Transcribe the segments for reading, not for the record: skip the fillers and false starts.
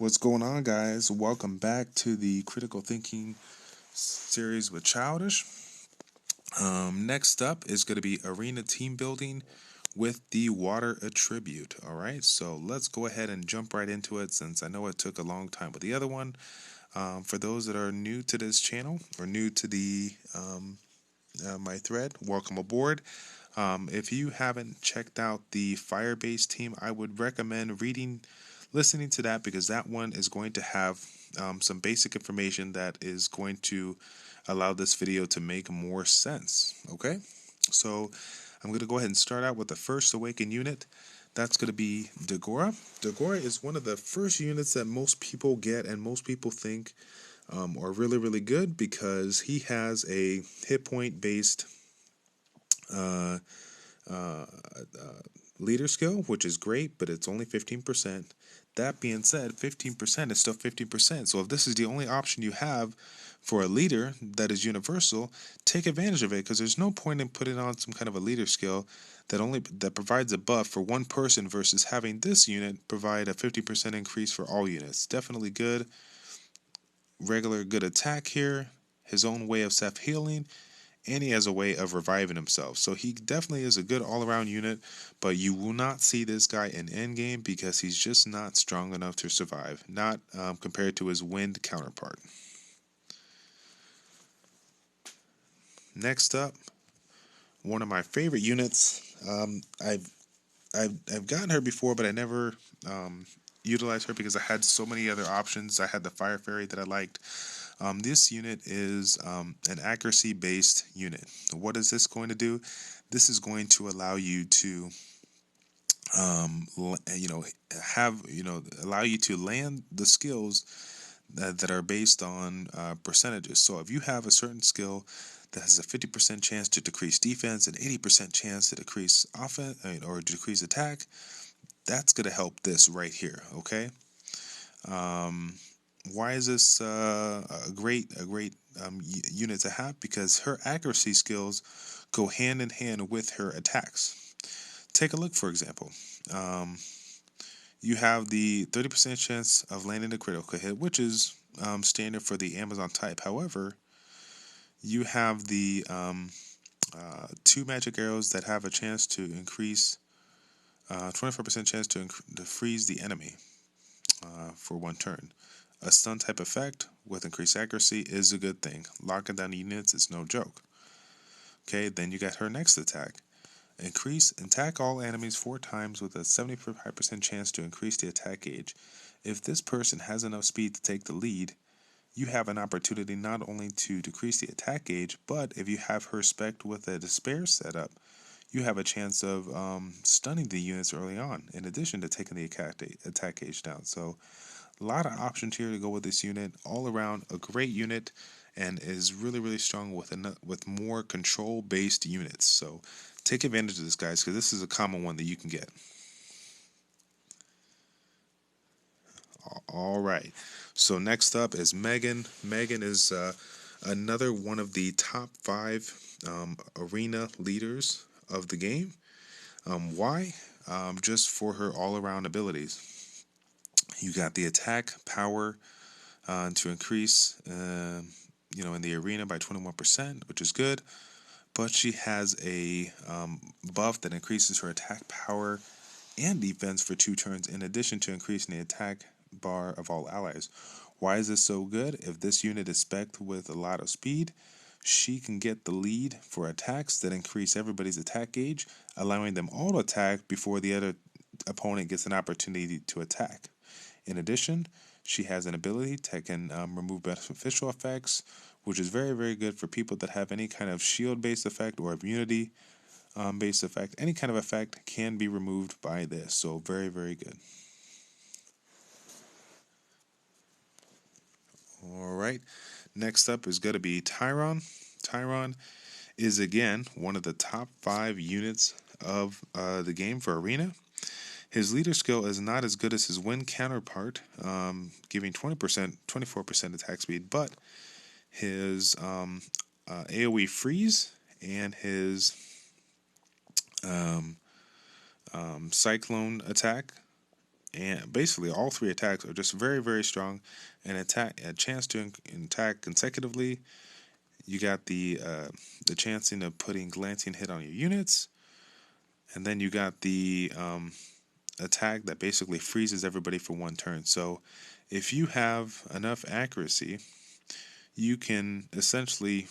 What's going on, guys? Welcome back to the Critical Thinking series with Childish. Next up is going to be Arena Team Building with the Water Attribute. Alright, so let's go ahead and jump right into it since I know it took a long time with the other one. For those that are new to this channel or new to the my thread, welcome aboard. If you haven't checked out the Firebase team, I would recommend listening to that because that one is going to have some basic information that is going to allow this video to make more sense. Okay, so I'm going to go ahead and start out with the first awakened unit. That's going to be Dagora. Dagora is one of the first units that most people get and most people think are really, really good because he has a hit point based leader skill, which is great, but it's only 15%. That being said, 15% is still 15%. So if this is the only option you have for a leader that is universal, take advantage of it because there's no point in putting on some kind of a leader skill that provides a buff for one person versus having this unit provide a 50% increase for all units. Definitely good. Regular good attack here. His own way of self-healing. And he has a way of reviving himself. So he definitely is a good all-around unit, but you will not see this guy in endgame because he's just not strong enough to survive, not compared to his wind counterpart. Next up, one of my favorite units. I've gotten her before, but I never utilized her because I had so many other options. I had the Fire Fairy that I liked. This unit is an accuracy-based unit. What is this going to do? This is going to allow you to, allow you to land the skills that are based on percentages. So if you have a certain skill that has a 50% chance to decrease defense and 80% chance to decrease offense or decrease attack, that's going to help this right here. Okay. Why is this a great unit to have? Because her accuracy skills go hand in hand with her attacks. Take a look, for example. You have the 30% chance of landing a critical hit, which is standard for the Amazon type. However, you have the 2 magic arrows that have a chance to increase 24% chance to freeze the enemy for 1 turn. A stun type effect with increased accuracy is a good thing. Locking down units is no joke. Okay, then you got her next attack. Attack all enemies 4 times with a 75% chance to increase the attack gauge. If this person has enough speed to take the lead, you have an opportunity not only to decrease the attack gauge, but if you have her spec'd with a despair setup, you have a chance of stunning the units early on, in addition to taking the attack gauge down. So a lot of options here to go with this unit. All around a great unit and is really, really strong with more control-based units. So take advantage of this, guys, because this is a common one that you can get. All right. So next up is Megan. Megan is another one of the top 5 arena leaders of the game. Why? Just for her all-around abilities. You got the attack power to increase, in the arena by 21%, which is good. But she has a buff that increases her attack power and defense for 2 turns, in addition to increasing the attack bar of all allies. Why is this so good? If this unit is spec'd with a lot of speed, she can get the lead for attacks that increase everybody's attack gauge, allowing them all to attack before the other opponent gets an opportunity to attack. In addition, she has an ability that can remove beneficial effects, which is very, very good for people that have any kind of shield-based effect or immunity-based effect. Any kind of effect can be removed by this, so very, very good. All right, next up is going to be Tyron. Tyron is, again, one of the top 5 units of the game for Arena. His leader skill is not as good as his wind counterpart, giving 24% attack speed, but his AoE freeze and his cyclone attack and basically all three attacks are just very, very strong. A chance to attack consecutively. You got the chancing of putting glancing hit on your units, and then you got the attack that basically freezes everybody for one turn. So if you have enough accuracy, you can essentially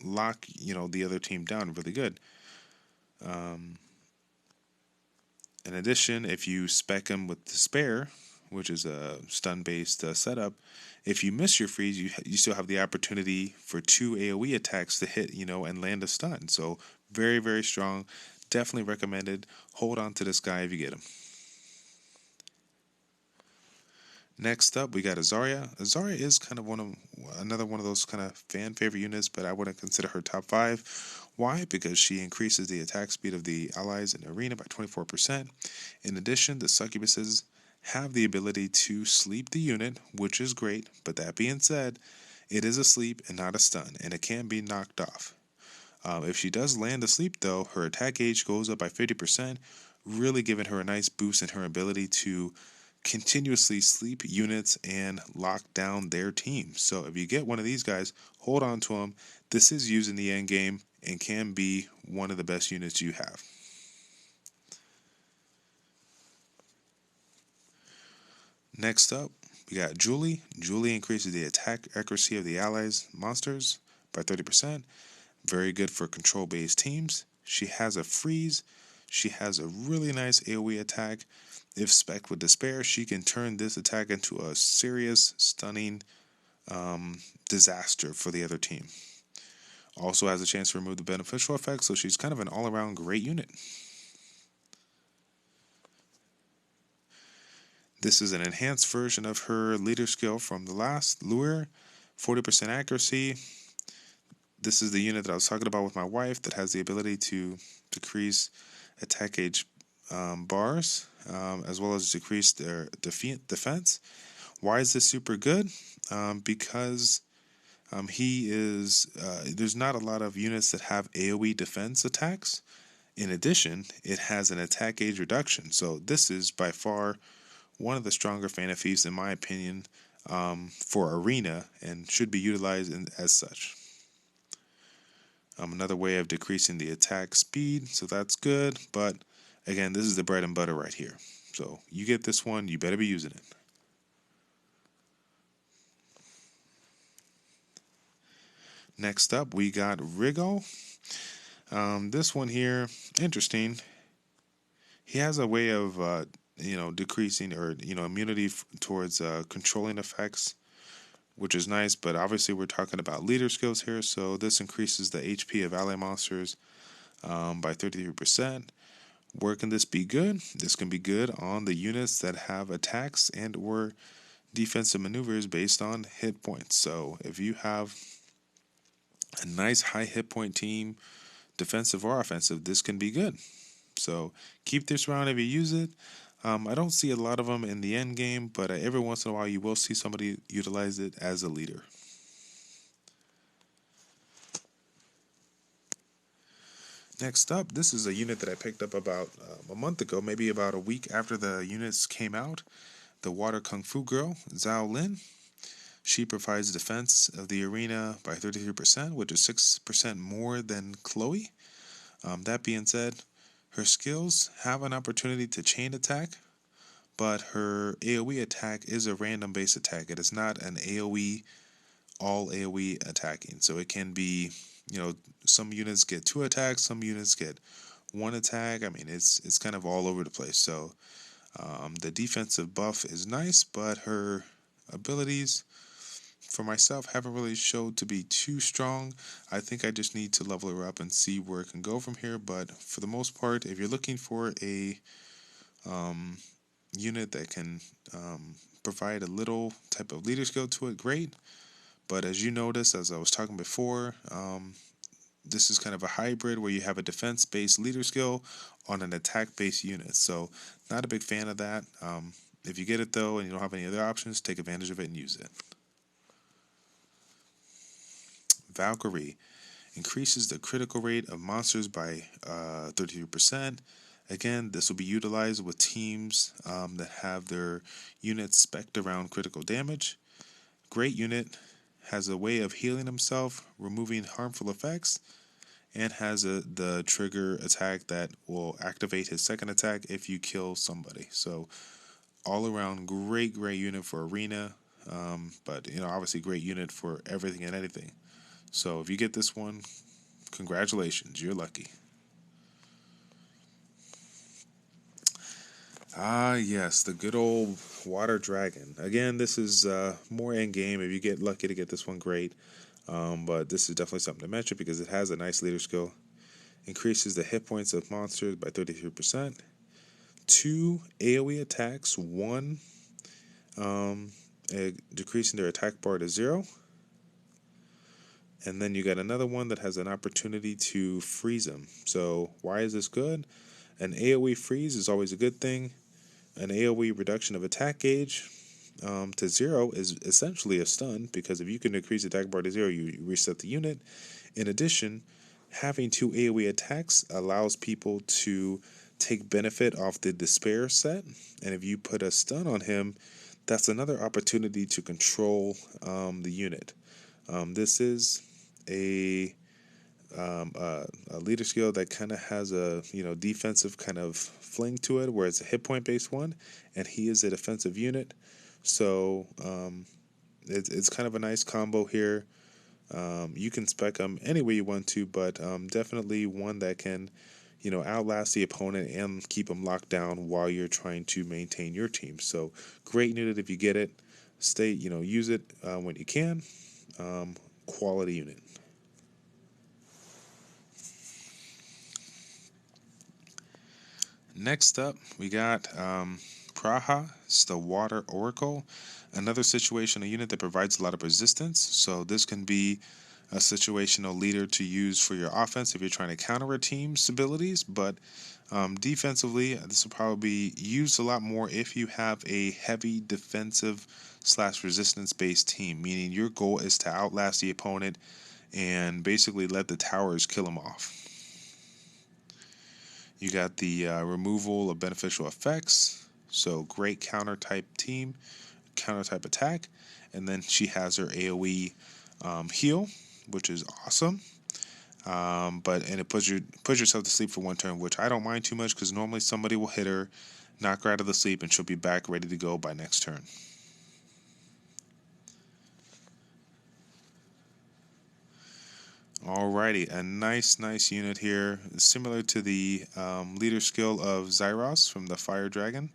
lock the other team down really good. In addition, if you spec them with Despair, which is a stun-based setup, if you miss your freeze, you still have the opportunity for 2 AoE attacks to hit, and land a stun. So very, very strong. Definitely recommended. Hold on to this guy if you get him. Next up, we got Azaria. Azaria is kind of another one of those kind of fan favorite units, but I wouldn't consider her top 5. Why? Because she increases the attack speed of the allies in the arena by 24%. In addition, the succubuses have the ability to sleep the unit, which is great, but that being said, it is a sleep and not a stun, and it can be knocked off. If she does land asleep, though, her attack gauge goes up by 50%, really giving her a nice boost in her ability to continuously sleep units and lock down their team. So if you get one of these guys, hold on to them. This is used in the end game and can be one of the best units you have. Next up, we got Julie. Julie increases the attack accuracy of the allies' monsters by 30%. Very good for control-based teams. She has a freeze. She has a really nice AoE attack. If spec with Despair, she can turn this attack into a serious, stunning disaster for the other team. Also has a chance to remove the beneficial effects, so she's kind of an all-around great unit. This is an enhanced version of her leader skill from the last, Lure, 40% accuracy. This is the unit that I was talking about with my wife that has the ability to decrease attack gauge bars, as well as decrease their defense. Why is this super good? Because he is. There's not a lot of units that have AoE defense attacks. In addition, it has an attack gauge reduction. So this is by far one of the stronger fan of thieves, in my opinion, for arena, and should be utilized as such. Another way of decreasing the attack speed, so that's good. But again, this is the bread and butter right here. So you get this one, you better be using it. Next up, we got Rigo. This one here, interesting. He has a way of, decreasing or immunity towards controlling effects, which is nice. But obviously, we're talking about leader skills here, so this increases the HP of ally monsters by 33%. Where can this be good? This can be good on the units that have attacks and or defensive maneuvers based on hit points. So if you have a nice high hit point team, defensive or offensive, this can be good. So keep this around if you use it. I don't see a lot of them in the end game, but every once in a while you will see somebody utilize it as a leader. Next up, this is a unit that I picked up about a month ago, maybe about a week after the units came out. The Water Kung Fu Girl, Zhao Lin. She provides defense of the arena by 33%, which is 6% more than Chloe. That being said, her skills have an opportunity to chain attack, but her AoE attack is a random base attack. It is not an AoE, all AoE attacking. So it can be, some units get 2 attacks, some units get 1 attack. I mean, it's kind of all over the place. So the defensive buff is nice, but her abilities, for myself, haven't really showed to be too strong. I think I just need to level her up and see where it can go from here. But for the most part, if you're looking for a unit that can provide a little type of leader skill to it, great. But as you notice, as I was talking before, this is kind of a hybrid where you have a defense-based leader skill on an attack-based unit. So not a big fan of that. If you get it, though, and you don't have any other options, take advantage of it and use it. Valkyrie increases the critical rate of monsters by 33%, Again, this will be utilized with teams that have their units spec'd around critical damage. Great unit, has a way of healing himself, removing harmful effects, and has the trigger attack that will activate his second attack if you kill somebody. So all around great unit for arena, but obviously great unit for everything and anything. So if you get this one, congratulations, you're lucky. Ah, yes, the good old water dragon. Again, this is more in game. If you get lucky to get this one, great. But this is definitely something to mention because it has a nice leader skill. Increases the hit points of monsters by 33%. 2 AoE attacks, 1 decreasing their attack bar to 0. And then you got another one that has an opportunity to freeze them. So why is this good? An AoE freeze is always a good thing. An AoE reduction of attack gauge to 0 is essentially a stun, because if you can decrease attack bar to 0, you reset the unit. In addition, having 2 AoE attacks allows people to take benefit off the despair set, and if you put a stun on him, that's another opportunity to control the unit. This is a leader skill that kind of has a defensive kind of fling to it, where it's a hit point based one, and he is a defensive unit. So it's kind of a nice combo here. You can spec them any way you want to, but definitely one that can outlast the opponent and keep them locked down while you're trying to maintain your team. So great unit if you get it. Use it when you can. Quality unit. Next up, we got Praha. It's the Water Oracle. Another situational unit that provides a lot of resistance. So this can be a situational leader to use for your offense if you're trying to counter a team's abilities. But defensively, this will probably be used a lot more if you have a heavy defensive / resistance based team, meaning your goal is to outlast the opponent and basically let the towers kill them off. You got the removal of beneficial effects, so great counter type team, counter type attack, and then she has her AoE heal, which is awesome. But it puts yourself to sleep for 1 turn, which I don't mind too much because normally somebody will hit her, knock her out of the sleep, and she'll be back ready to go by next turn. Alrighty, a nice unit here, similar to the leader skill of Zyros from the Fire Dragon.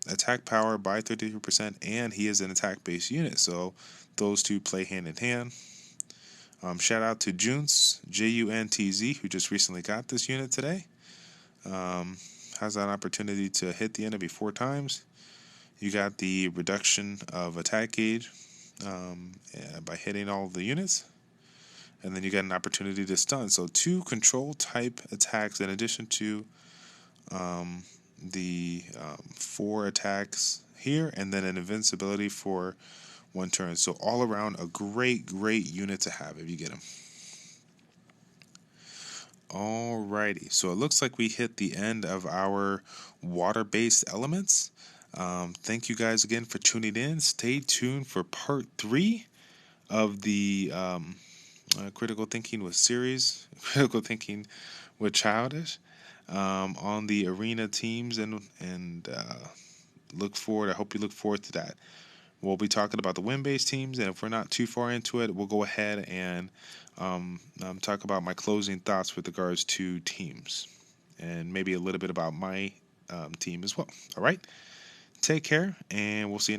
Attack power by 33%, and he is an attack-based unit, so those two play hand in hand. Shout out to Juntz, Juntz, who just recently got this unit today. Has an opportunity to hit the enemy 4 times. You got the reduction of attack gauge by hitting all of the units. And then you get an opportunity to stun. So 2 control type attacks in addition to the 4 attacks here, and then an invincibility for 1 turn. So all around a great unit to have if you get them. Alrighty, so it looks like we hit the end of our water-based elements. Thank you guys again for tuning in. Stay tuned for part 3 of the Critical Thinking with series, Critical Thinking with Childish, on the arena teams, and look forward. I hope you look forward to that. We'll be talking about the win-based teams, and if we're not too far into it, we'll go ahead and talk about my closing thoughts with regards to teams, and maybe a little bit about my team as well. All right, take care, and we'll see you